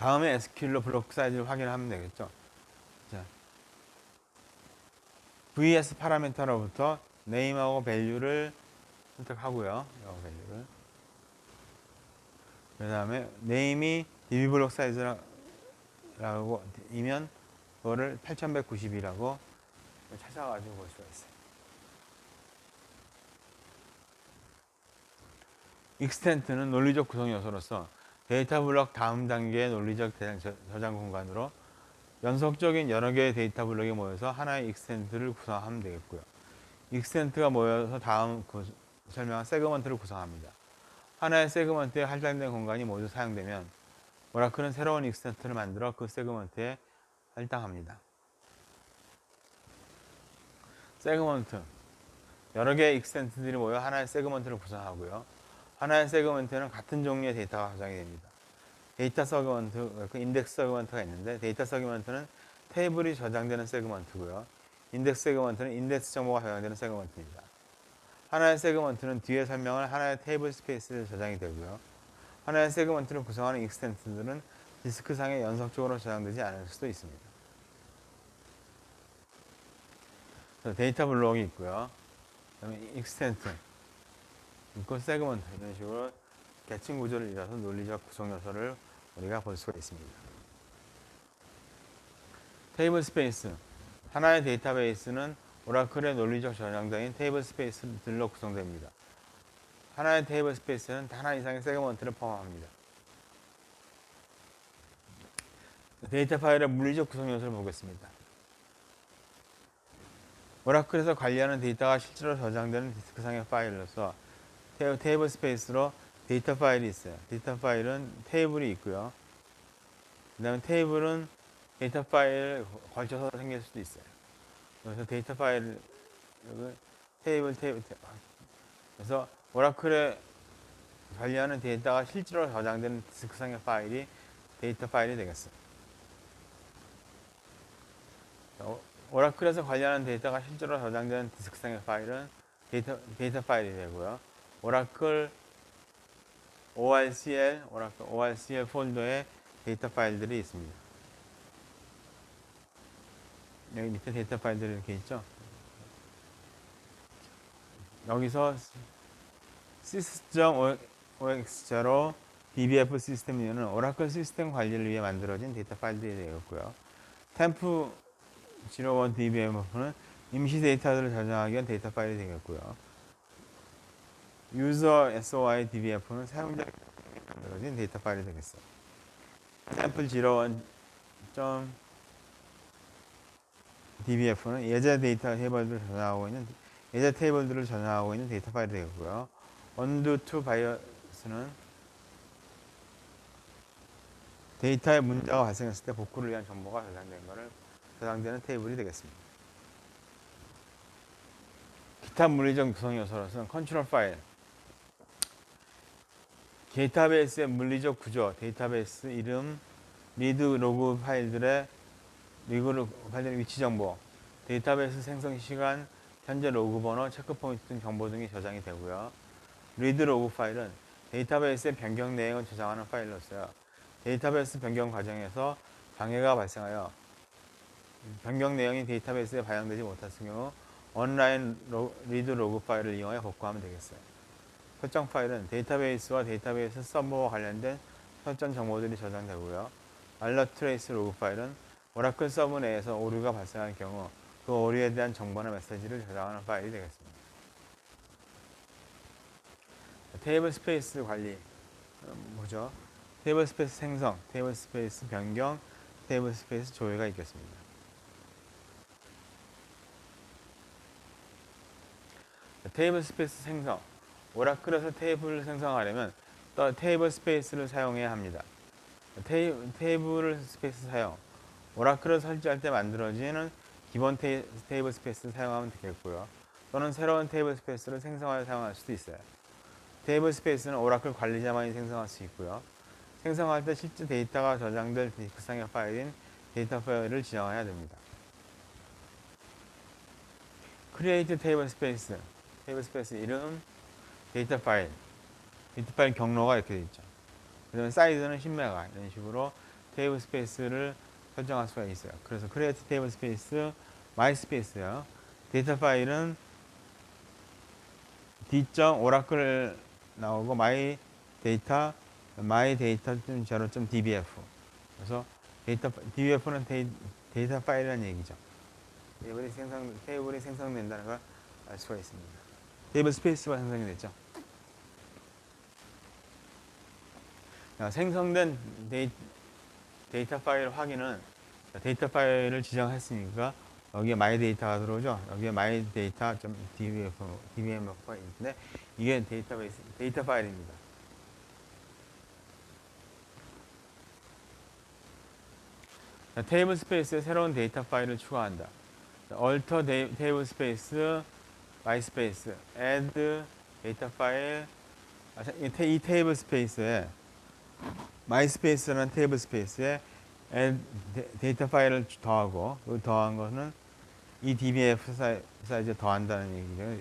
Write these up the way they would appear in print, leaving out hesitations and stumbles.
다음에 SQL로 블록 사이즈를 확인하면 되겠죠. 자, VS 파라미터로부터 name하고 value를 선택하고요. 이 value를. 그 다음에 name이 db 블록 사이즈라고 이면 그거를 8192라고 찾아가지고 볼 수가 있어요. 익스텐트는 논리적 구성 요소로서 데이터 블록 다음 단계의 논리적 저장 공간으로 연속적인 여러 개의 데이터 블록이 모여서 하나의 익스텐트를 구성하면 되겠고요. 익스텐트가 모여서 다음 설명한 세그먼트를 구성합니다. 하나의 세그먼트에 할당된 공간이 모두 사용되면 오라클은 새로운 익스텐트를 만들어 그 세그먼트에 할당합니다. 세그먼트 여러 개의 익스텐트들이 모여 하나의 세그먼트를 구성하고요. 하나의 세그먼트에는 같은 종류의 데이터가 저장이 됩니다. 데이터 세그먼트, 그 인덱스 세그먼트가 있는데 데이터 세그먼트는 테이블이 저장되는 세그먼트고요. 인덱스 세그먼트는 인덱스 정보가 저장되는 세그먼트입니다. 하나의 세그먼트는 뒤에 설명할 하나의 테이블 스페이스에 저장이 되고요. 하나의 세그먼트를 구성하는 익스텐트들은 디스크상에 연속적으로 저장되지 않을 수도 있습니다. 데이터 블록이 있고요. 그다음에 익스텐트, 있고 세그먼트 이런 식으로 계층 구조를 이뤄서 논리적 구성 요소를 우리가 볼 수가 있습니다. 테이블 스페이스 하나의 데이터베이스는 오라클의 논리적 저장장인 테이블 스페이스들로 구성됩니다. 하나의 테이블 스페이스는 하나 이상의 세그먼트를 포함합니다. 데이터 파일의 물리적 구성 요소를 보겠습니다. 오라클에서 관리하는 데이터가 실제로 저장되는 디스크상의 파일로서 테이블 스페이스로 데이터 파일이 있어요. 데이터 파일은 테이블이 있고요. 그 다음에 테이블은 데이터 파일을 걸쳐서 생길 수도 있어요. 그래서 데이터 파일, 테이블. 그래서 오라클에 관리하는 데이터가 실제로 저장되는 디스크상의 파일이 데이터 파일이 되겠어요. 오라클에서 관리하는 데이터가 실제로 저장되는 디스크상의 파일은 데이터 파일이 되고요. 오라클 ORCL 폴더에 데이터 파일들이 있습니다. 여기 밑에 데이터 파일들이 이렇게 있죠. 여기서 sys.ox0 dbf 시스템은 오라클 시스템 관리를 위해 만들어진 데이터 파일들이 되겠고요. temp01 dbf는 임시 데이터들을 저장하기 위한 데이터 파일이 되겠고요. user SOI dbf는 사용자 만들어진 데이터 파일이 되겠어요. temp01 dbf는 예제 데이터 테이블들을 저장하고 있는 데이터 파일이 되겠고요. undo to bias는 데이터에 문제가 발생했을 때 복구를 위한 정보가 저장되는 테이블이 되겠습니다. 기타 물리적 구성 요소로서는 컨트롤 파일, 데이터베이스의 물리적 구조, 데이터베이스 이름, 리드 로그 파일들의 위치 정보, 데이터베이스 생성 시간, 현재 로그 번호, 체크 포인트 등 정보 등이 저장이 되고요. 리드 로그 파일은 데이터베이스의 변경 내용을 저장하는 파일로서요. 데이터베이스 변경 과정에서 방해가 발생하여 변경 내용이 데이터베이스에 반영되지 못했을 경우 온라인 리드 로그 파일을 이용해 복구하면 되겠어요. 설정 파일은 데이터베이스와 데이터베이스 서버와 관련된 설정 정보들이 저장되고요. 알러트 트레이스 로그 파일은 오라클 서버 내에서 오류가 발생할 경우 그 오류에 대한 정보나 메시지를 저장하는 파일이 되겠습니다. 테이블 스페이스 관리 뭐죠? 테이블 스페이스 생성, 테이블 스페이스 변경, 테이블 스페이스 조회가 있겠습니다. 테이블 스페이스 생성 오라클에서 테이블을 생성하려면 테이블 스페이스를 사용해야 합니다. 테이블 스페이스 사용 오라클을 설치할 때 만들어지는 기본 테이블 스페이스를 사용하면 되겠고요. 또는 새로운 테이블 스페이스를 생성하여 사용할 수도 있어요. 테이블 스페이스는 오라클 관리자만이 생성할 수 있고요. 생성할 때 실제 데이터가 저장될 디스크상의 파일인 데이터 파일을 지정해야 됩니다. Create 테이블 스페이스 이름, 데이터 파일 경로가 이렇게 되어 있죠. 그 다음에 사이즈는 10메가 이런 식으로 테이블 스페이스를 설정할 수가 있어요. 그래서 create 테이블 스페이스 my 스페이스요. 데이터 파일은 d.oracle 나오고 my data.0.dbf. 그래서 dbf는 데이터 파일이라는 얘기죠. 테이블이 생성된다는 걸 알 수가 있습니다. 테이블 스페이스가 생성이 됐죠. 생성된 데이터 파일 확인은 데이터 파일을 지정했으니까 여기에 my data가 들어오죠. 여기에 my data.dbf가 있는데 이게 데이터 파일입니다. 테이블 스페이스에 새로운 데이터 파일을 추가한다. alter table space my space add 데이터 파일 이 테이블 스페이스에 my space라는 테이블 스페이스에 add 데이터 파일을 더하고 더한 것은 이 dbf 사이즈에 더한다는 얘기죠.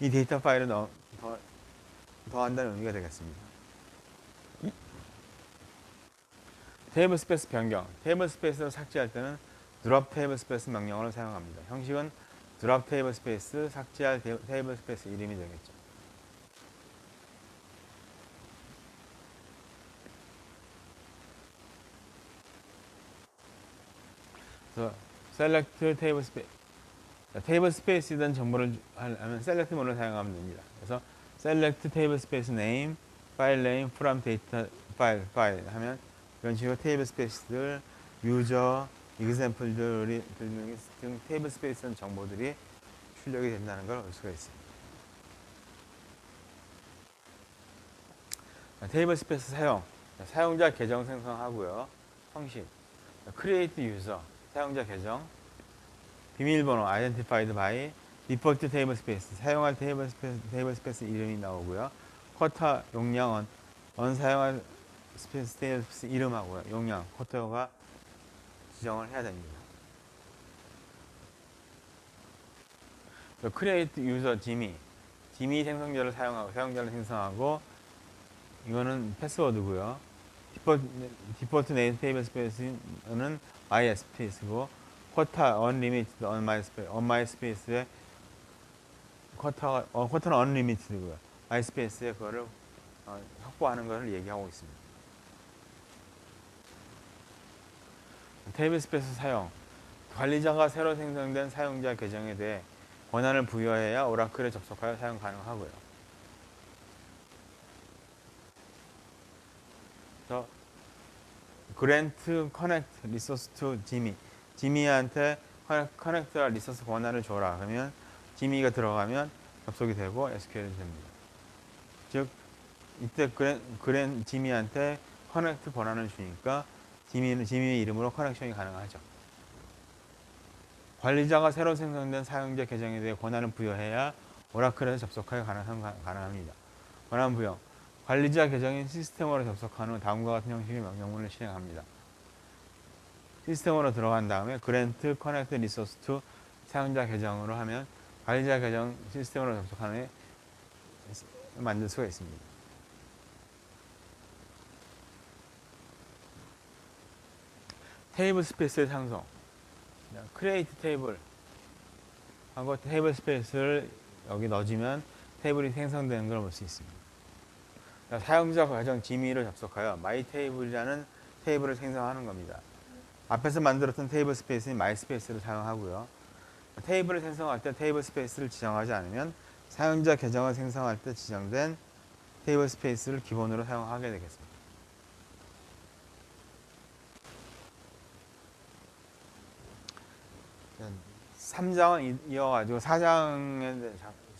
이 데이터 파일을 더한다는 의미가 되겠습니다. 테이블 스페이스 변경. 테이블 스페이스를 삭제할 때는 drop 테이블 스페이스 명령어를 사용합니다. 형식은 drop 테이블 스페이스, 삭제할 테이블 스페이스 이름이 되겠죠. 그래서 select 테이블 스페이스. 테이블 스페이스에 대한 정보를 하면 select 모드를 사용하면 됩니다. 그래서 select 테이블 스페이스 name, file name, from data file 하면 이런 식으로 테이블 스페이스들, 유저, example들 등 테이블 스페이스는 정보들이 출력이 된다는 걸 알 수가 있습니다. 테이블 스페이스 사용, 사용자 계정 생성하고요. 형식, create user, 사용자 계정, 비밀번호, identified by, default 테이블 스페이스, 사용할 테이블 스페이스 이름이 나오고요. 쿼터, 용량, 사용할 스페이스 이름하고요. 용량, 쿼터가 지정을 해야 됩니다. create user 지미 생성자를 사용하고 사용자를 생성하고 이거는 패스워드고요. 디폴트 네임 테이블 스페이스는 my 스페이스고 쿼터 unlimited on my space에 쿼터는 unlimited고요. my space에 그거를 확보하는 것을 얘기하고 있습니다. 테이블 스페이스 사용. 관리자가 새로 생성된 사용자 계정에 대해 권한을 부여해야 오라클에 접속하여 사용 가능하고요. 그래서 grant connect resource to 지미한테 커넥트와 리소스 권한을 줘라. 그러면 지미가 들어가면 접속이 되고 SQL이 됩니다. 즉 이때 지미한테 커넥트 권한을 주니까 지미의 이름으로 커넥션이 가능하죠. 관리자가 새로 생성된 사용자 계정에 대해 권한을 부여해야 오라클에서 접속하여 가능합니다. 권한 부여. 관리자 계정인 시스템으로 접속한 후 다음과 같은 형식의 명령문을 실행합니다. 시스템으로 들어간 다음에 grant connect resource to 사용자 계정으로 하면 관리자 계정 시스템으로 접속한 후에 만들 수가 있습니다. 테이블 스페이스의 상성. create 테이블 하고 테이블 스페이스를 여기 넣어주면 테이블이 생성되는 걸 볼 수 있습니다. 사용자 계정 지미를 접속하여 my 테이블이라는 테이블을 생성하는 겁니다. 앞에서 만들었던 테이블 스페이스인 my 스페이스를 사용하고요. 테이블을 생성할 때 테이블 스페이스를 지정하지 않으면 사용자 계정을 생성할 때 지정된 테이블 스페이스를 기본으로 사용하게 되겠습니다. 자, 3장은 이어가지고 4장에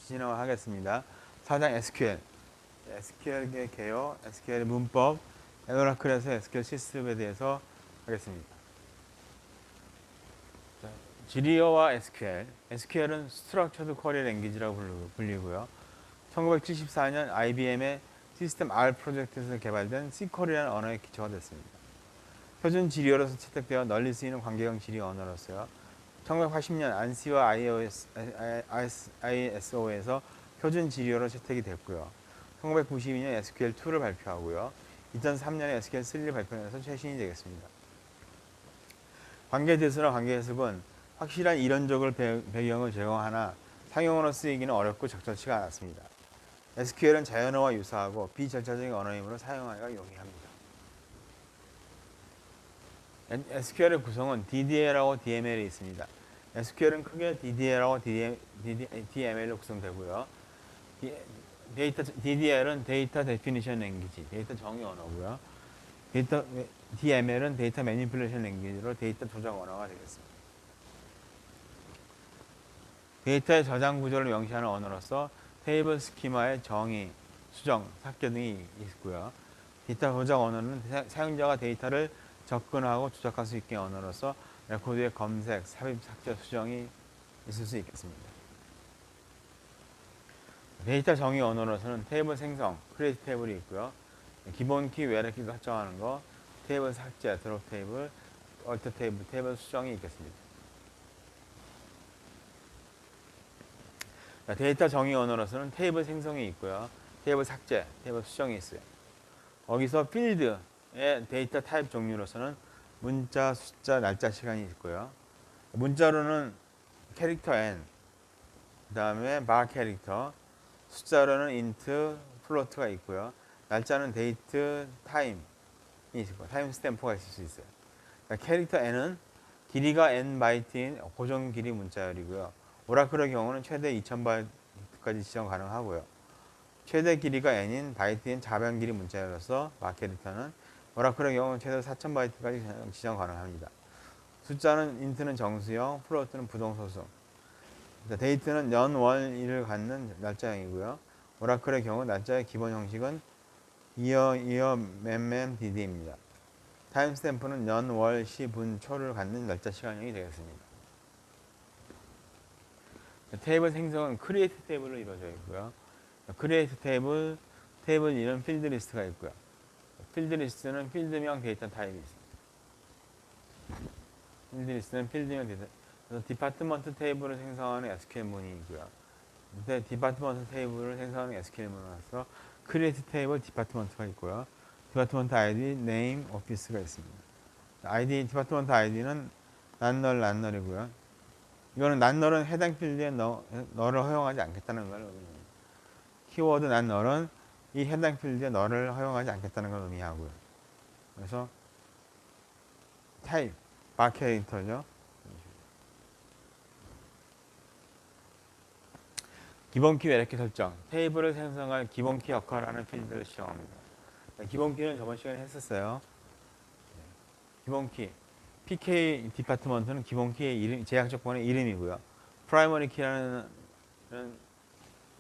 진행을 하겠습니다. 4장 SQL. SQL의 개요, SQL의 문법, 오라클에서 SQL 시스템에 대해서 하겠습니다. 자, 지리어와 SQL. SQL은 Structured Query Language라고 불리고요. 1974년 IBM의 시스템 R 프로젝트에서 개발된 SQL이라는 언어의 기초가 됐습니다. 표준 지리어로서 채택되어 널리 쓰이는 관계형 지리어 언어로서요. 1980년 안시와 ISO에서 표준 지리어로 채택이 됐고요. 1992년 SQL2를 발표하고요. 2003년에 SQL3를 발표해서 최신이 되겠습니다. 관계 대수나 관계 해석은 확실한 이론적을 배경을 제공하나 상용어로 쓰이기는 어렵고 적절치가 않았습니다. SQL은 자연어와 유사하고 비절차적인 언어이므로 사용하기가 용이합니다. SQL의 구성은 DDL하고 DML이 있습니다. SQL은 크게 DDL하고 DML로 구성되고요. DDL은 데이터 데피니션 랭귀지, 데이터 정의 언어고요. DML은 데이터 매니플레이션 랭귀지로 데이터 조작 언어가 되겠습니다. 데이터의 저장 구조를 명시하는 언어로서 테이블 스키마의 정의, 수정, 삭제 등이 있고요. 데이터 조작 언어는 사용자가 데이터를 접근하고 조작할 수 있게 언어로서 레코드의 검색, 삽입, 삭제, 수정이 있을 수 있겠습니다. 데이터 정의 언어로서는 테이블 생성, 크리에이트 테이블이 있고요. 기본 키, 외래 키를 설정하는 거, 테이블 삭제, 드롭 테이블, 얼터 테이블, 테이블 수정이 있겠습니다. 데이터 정의 언어로서는 테이블 생성이 있고요. 테이블 삭제, 테이블 수정이 있어요. 거기서 필드의 데이터 타입 종류로서는 문자, 숫자, 날짜, 시간이 있고요. 문자로는 캐릭터 n, 그 다음에 바 캐릭터, 숫자로는 인트, 플로트가 있고요. 날짜는 데이트, 타임이 있고 타임 스탬프가 있을 수 있어요. 그러니까 캐릭터 n은 길이가 n 바이트인 고정 길이 문자열이고요. 오라클의 경우는 최대 2000바이트까지 지정 가능하고요. 최대 길이가 n인 바이트인 자변 길이 문자열로서 바 캐릭터는 오라클의 경우는 최대 4000바이트까지 지정 가능합니다. 숫자는 인트는 정수형, 플로트는 부동소수. 데이트는 연, 월, 일을 갖는 날짜형이고요. 오라클의 경우 날짜의 기본 형식은 year, dd입니다. 타임스탬프는 연, 월, 시, 분, 초를 갖는 날짜 시간형이 되겠습니다. 테이블 생성은 크리에이트 테이블로 이루어져 있고요. 크리에이트 테이블, 테이블 이름 필드 리스트가 있고요. 필드 리스트는 필드명 데이터 타입이 있습니다. 필드 리스트는 필드명 데이터. 그래서 디파트먼트 테이블을 생성하는 SQL 문이고요. 근데 디파트먼트 테이블을 생성하는 SQL 문으로서 크리에이트 테이블 디파트먼트가 있고요. 디파트먼트 아이디, 네임, 오피스가 있습니다. 아이디 디파트먼트 아이디는 난널이고요. 이거는 난널은 해당 필드에 너를 허용하지 않겠다는 걸 의미합니다. 키워드 난널은 이 해당 필드에 너를 허용하지 않겠다는 걸 의미하고요. 그래서 타입, 바 캐릭터죠. 기본키 외래키 설정, 테이블을 생성할 기본키 역할을 하는 필드를 지정합니다. 기본키는 저번 시간에 했었어요. 기본키, PK 디파트먼트는 기본키의 이름, 제약 조건의 이름이고요. 프라이머리 키라는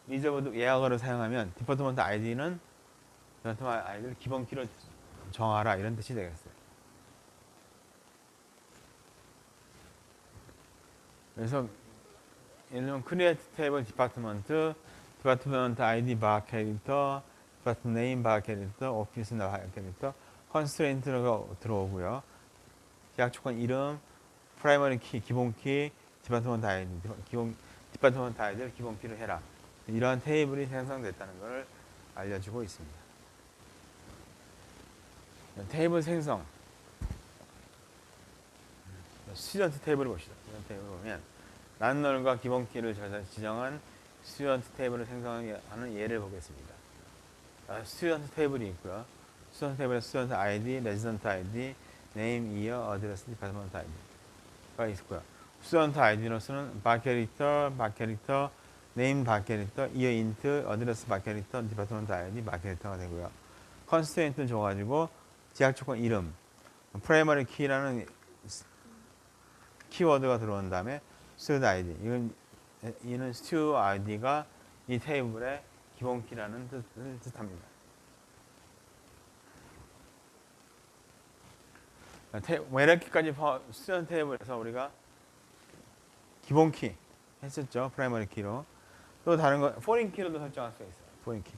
리저브드 예약어를 사용하면 디파트먼트 아이디는 디파트먼트 아이디를 기본키로 정하라 이런 뜻이 되겠어요. 그래서 예를 들면 크리에이트 테이블 디파트먼트, 디파트먼트 아이디 바 캐릭터, 디파트먼트 네임 바 캐릭터, 오피스 바 캐릭터, 컨스트레인트가 들어오고요. 제약 조건 이름, 프라이머리 키, 기본 키, 디파트먼트 아이디, 디파트먼트 아이디를 기본 키로 해라. 이러한 테이블이 생성됐다는 것을 알려주고 있습니다. 테이블 생성. 스튜던트 테이블을 봅시다. 스튜던트 테이블을 보면 난널과 기본 키를 지정한 스튜던트 테이블을 생성하는 예를 보겠습니다. 스튜던트 테이블이 있고요. 스튜던트 테이블에 스튜던트 아이디, 레지던트 아이디, 네임, 이어, 어드레스, 디파트먼트 아이디가 있고요. 스튜던트 아이디로서는 바 캐릭터, 네임 바 캐릭터, 이어 인트, 어드레스 바 캐릭터, 디파트먼트 아이디 바 캐릭터가 되고요. 컨스트레인트를 줘가지고 제약 조건 이름, 프라이머리 키라는 키워드가 들어온 다음에 스튜던트 아이디. 이는 스튜 아이디가 이 테이블의 기본 키라는 뜻을 뜻합니다. 외래키까지 스튜던트 테이블에서 우리가 기본 키 했었죠. 프라이머리 키로. 또 다른 거 포린 키로도 설정할 수 있어요. 포린 키.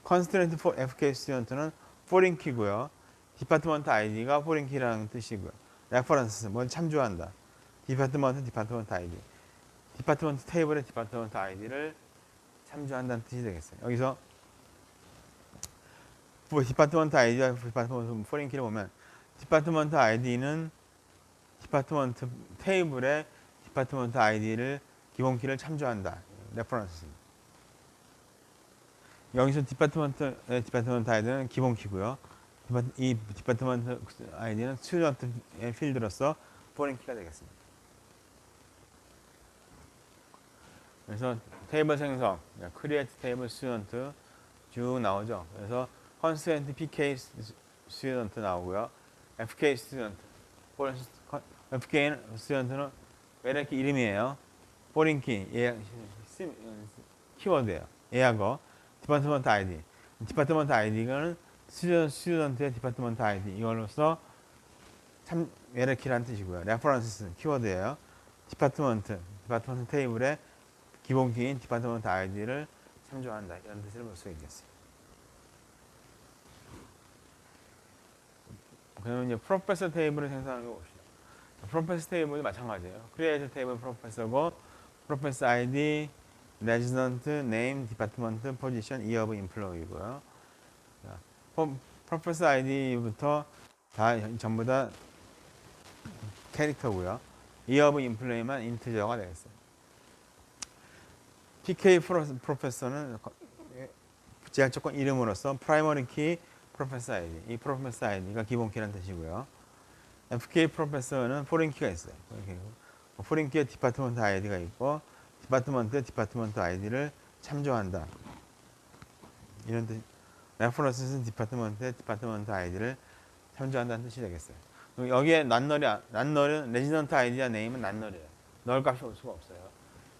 컨스트레인트 FK 스튜던트는 포린 키고요. 디파트먼트 아이디가 포린 키라는 뜻이고요. 레퍼런스 뭘 참조한다. 디파트먼트 아이디. 디파트먼트 테이블의 디파트먼트 아이디를 참조한다는 뜻이 되겠어요. 여기서 디파트먼트 아이디와 디파트먼트 포린 키를 보면 디파트먼트 아이디는 디파트먼트 테이블에 디파트먼트 아이디를 기본 키를 참조한다. 레퍼런스. 여기서 디파트먼트 아이디는 기본 키고요. 이 디파트먼트 아이디는 스튜던트의 필드로서 포린 키가 되겠습니다. 그래서 테이블 생성, create 테이블 스튜던트 쭉 나오죠. 그래서 constraint PK 스튜던트 나오고요. FK 스튜던트, FK 스튜던트는 왜 이렇게 이름이에요? 포린 키, 키워드예요. 예약어, 디파트먼트 아이디. 디파트먼트 아이디는 스튜던트의 디파트먼트 아이디. 이걸로써 참 외래키라는 뜻이고요. 레퍼런스 키워드예요. 디파트먼트 테이블에 기본 키인 디파트먼트 아이디를 참조한다. 이런 뜻을 볼 수 있겠어요. 그러면 이제 프로페서 테이블을 생성하는 거 봅시다. 프로페서 테이블도 마찬가지예요. 크리에이터 테이블 프로페서고 프로페서 아이디, 레지던트, 네임, 디파트먼트, 포지션, 이어 오브 임플로이고요. 프로페서 아이디부터 다 전부 다 캐릭터고요. 이어 오브 임플로이만 인트저가 되겠어요. PK 프로페서는 제약 조건 이름으로서 프라이머리 키 프로페서 아이디. 이 프로페서 아이디가 기본 키라는 뜻이고요. FK 프로페서는 포린 키가 있어요. 포린 키의 디파트먼트 아이디가 있고 디파트먼트 아이디를 참조한다. 이런 뜻. 레퍼런스는 디파트먼트 아이디를 참조한다는 뜻이 되겠어요. 여기에 낱널은 레지던트 아이디와 네임은 낱널이에요. 널 값이 올 수가 없어요.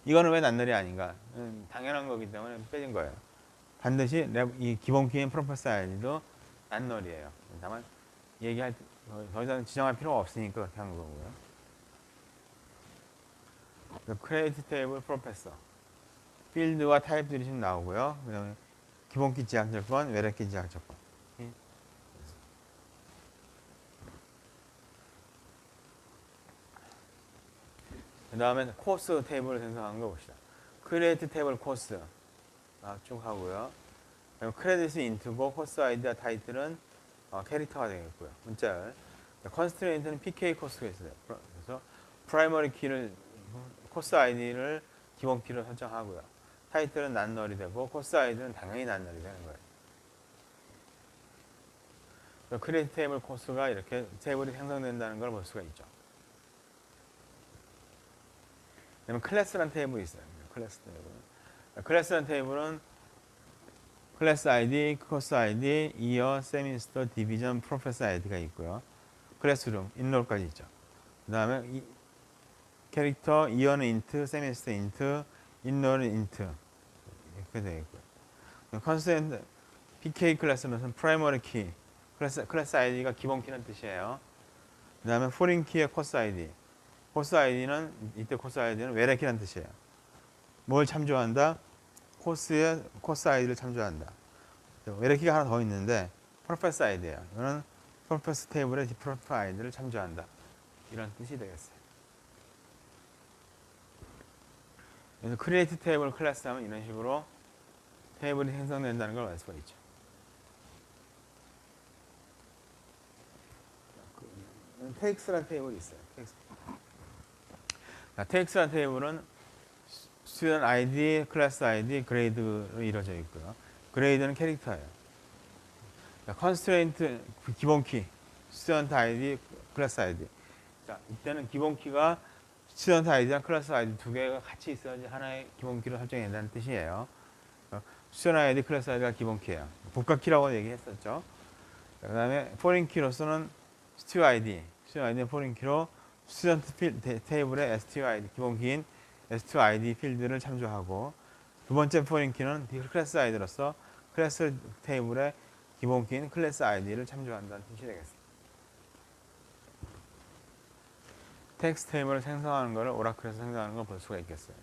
이거는 왜 낱널이 아닌가? 당연한 거기 때문에 빼진 거예요. 반드시 이 기본 키인 프로페서 아이디도 낱널이에요. 다만 얘기할 더 이상 지정할 필요가 없으니까 그렇게 한 거고요. 크레이트 테이블 프로페서 필드와 타입들이 지금 나오고요. 그다음에 기본키 지약 조건, 외래키 지약 조건. 그 다음에 코스 테이블을 생성하는 거 봅시다. 크리에이트 테이블 코스 쭉 하고요. 크레딧은 인트고 코스 아이디와 타이틀은 캐릭터가 되겠고요. 문자열. 컨스트레인트는 PK 코스가 있어요. 그래서 프라이머리 키를 코스 아이디를 기본 키로 설정하고요. 타이틀은 낱널이 되고 코스 아이디는 당연히 낱널이 되는 거예요. 크리에이트 테이블 코스가 이렇게 테이블이 생성된다는 걸 볼 수가 있죠. 그다음에 클래스라는 테이블이 있어요. 클래스라는 테이블은 클래스 아이디, 코스 아이디, 이어, 세미스터, 디비전, 프로페서 아이디가 있고요. 클래스룸, 인롤까지 있죠. 그 다음에 캐릭터, 이어는 인트, 세미스터 인트, 인롤은 인트 이렇게 되어 있고요. 컨스텐트, PK 클래스는 프라이머리 키, 클래스 아이디가 기본 키라는 뜻이에요. 그 다음에 포린 키의 코스 아이디. 코스 아이디는 이때 코스 아이디는 외래키라는 뜻이에요. 뭘 참조한다? 코스 아이디를 참조한다. 외래키가 하나 더 있는데 프로페서 아이디예요. 이거는 프로페서 테이블에 프로페서 아이디를 참조한다. 이런 뜻이 되겠어요. 그래서 크리에이트 테이블 클래스 하면 이런 식으로 테이블이 생성된다는 걸 알 수가 있죠. 테익스라는 테이블이 있어요. 테익스라는 테이블은 스튜던트 아이디, 클래스 아이디, 그레이드로 이루어져 있고요. 그레이드는 캐릭터예요. 컨스트레인트 기본 키, 스튜던트 아이디, 클래스 아이디. 자, 이때는 기본 키가 스튜던트 아이디랑 클래스 아이디 두 개가 같이 있어야지 하나의 기본 키로 설정해야 된다는 뜻이에요. 스튜던트 아이디, 클래스 아이디가 기본 키예요. 복합 키라고 얘기했었죠. 그다음에 포린 키로서는 스튜 아이디는 포린 키로 스튜던트 테이블의 STUID 기본 키인 STUID 필드를 참조하고 두 번째 포린 키는 클래스 아이디로서 클래스 테이블의 기본 키인 클래스 아이디를 참조한다는 뜻이 되겠습니다. 텍스트 테이블을 생성하는 것을 오라클에서 생성하는 걸 볼 수가 있겠어요.